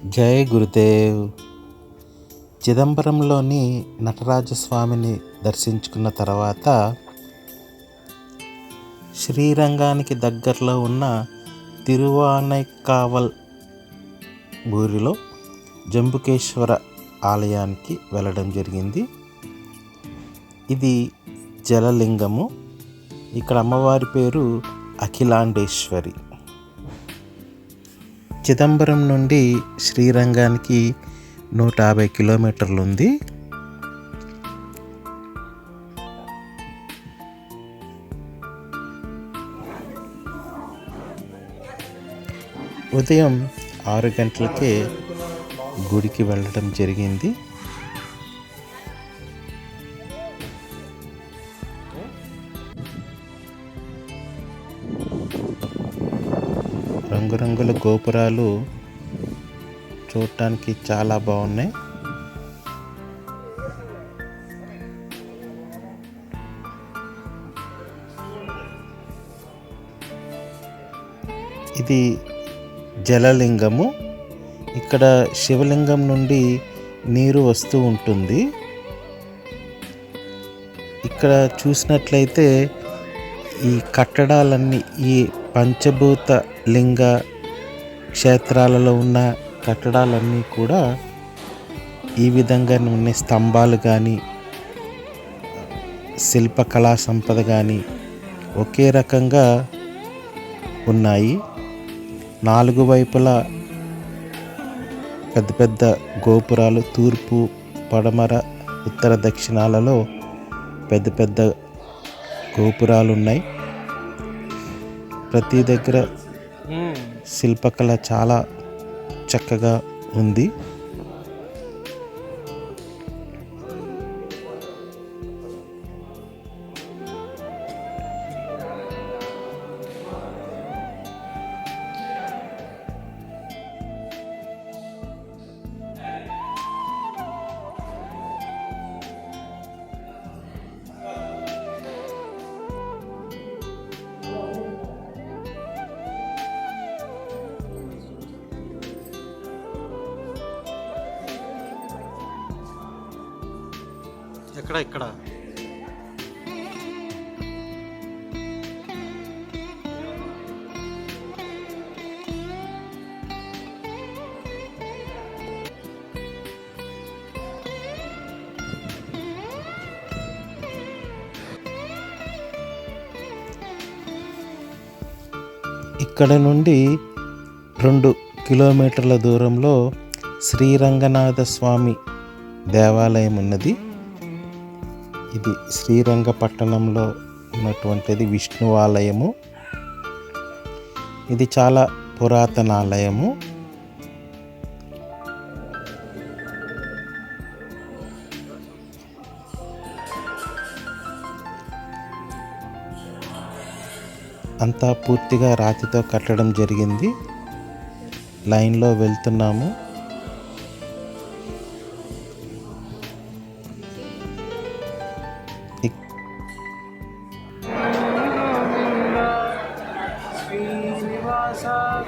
జై గురుదేవ్. చిదంబరంలోని నటరాజస్వామిని దర్శించుకున్న తర్వాత శ్రీరంగానికి దగ్గరలో ఉన్న తిరువానైకావల్ ఊరిలో జంబుకేశ్వర ఆలయానికి వెళ్ళడం జరిగింది. ఇది జలలింగము. ఇక్కడ అమ్మవారి పేరు అఖిలాండేశ్వరి. చిదంబరం నుండి శ్రీరంగానికి 150 కిలోమీటర్లు ఉంది. ఉదయం 6 గంటలకే గుడికి వెళ్ళడం జరిగింది. రంగురంగుల గోపురాలు చూడటానికి చాలా బాగున్నాయి. ఇది జలలింగము. ఇక్కడ శివలింగం నుండి నీరు వస్తూ ఉంటుంది. ఇక్కడ చూసినట్లయితే ఈ కట్టడాలన్నీ ఈ పంచభూత లింగ క్షేత్రాలలో ఉన్న కట్టడాలన్నీ కూడా ఈ విధంగా ఉన్న స్తంభాలు కానీ శిల్పకళా సంపద కానీ ఒకే రకంగా ఉన్నాయి. 4 వైపులా పెద్ద పెద్ద గోపురాలు, తూర్పు, పడమర, ఉత్తర, దక్షిణాలలో పెద్ద పెద్ద గోపురాలు ఉన్నాయి. ప్రతి దగ్గర శిల్పకళ చాలా చక్కగా ఉంది. ఇక్కడ ఇక్కడ నుండి 2 కిలోమీటర్ల దూరంలో శ్రీరంగనాథ స్వామి దేవాలయం ఉన్నది. ఇది శ్రీరంగపట్టణంలో ఉన్నటువంటిది విష్ణు ఆలయము. ఇది చాలా పురాతన ఆలయము. అంతా పూర్తిగా రాతితో కట్టడం జరిగింది. లైన్లో వెళ్తున్నాము.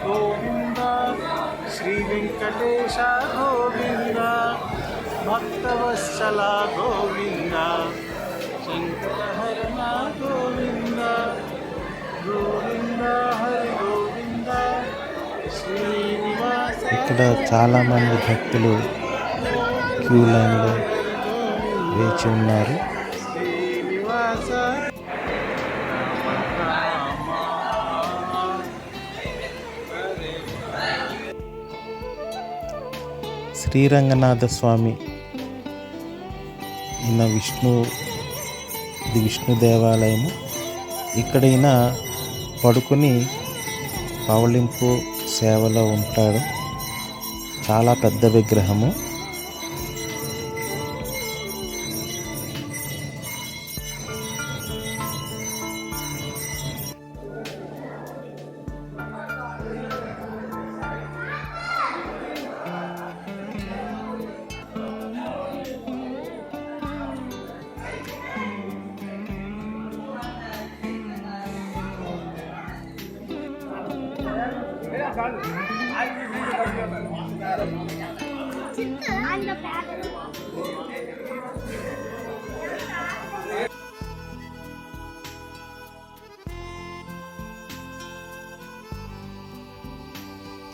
గోవింద శ్రీ వెంకటేశ గోవింద భక్తవత్సల గోవింద శంకరహరణ గోవింద గోవింద హరి గోవింద శ్రీనివాస. ఇక్కడ చాలామంది భక్తులు క్యూ లైన్లో వేచి ఉన్నారు. శ్రీరంగనాథ స్వామి ఈయన ఇది విష్ణు దేవాలయము. ఇక్కడ ఈయన పడుకొని పవళింపు సేవలో ఉంటాడు. చాలా పెద్ద విగ్రహము.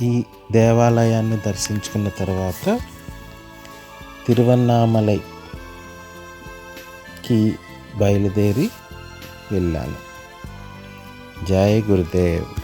ఈ దేవాలయాన్ని దర్శించుకున్న తర్వాత తిరువన్నామలైకి బయలుదేరి వెళ్ళాలి. జై గురుదేవ్.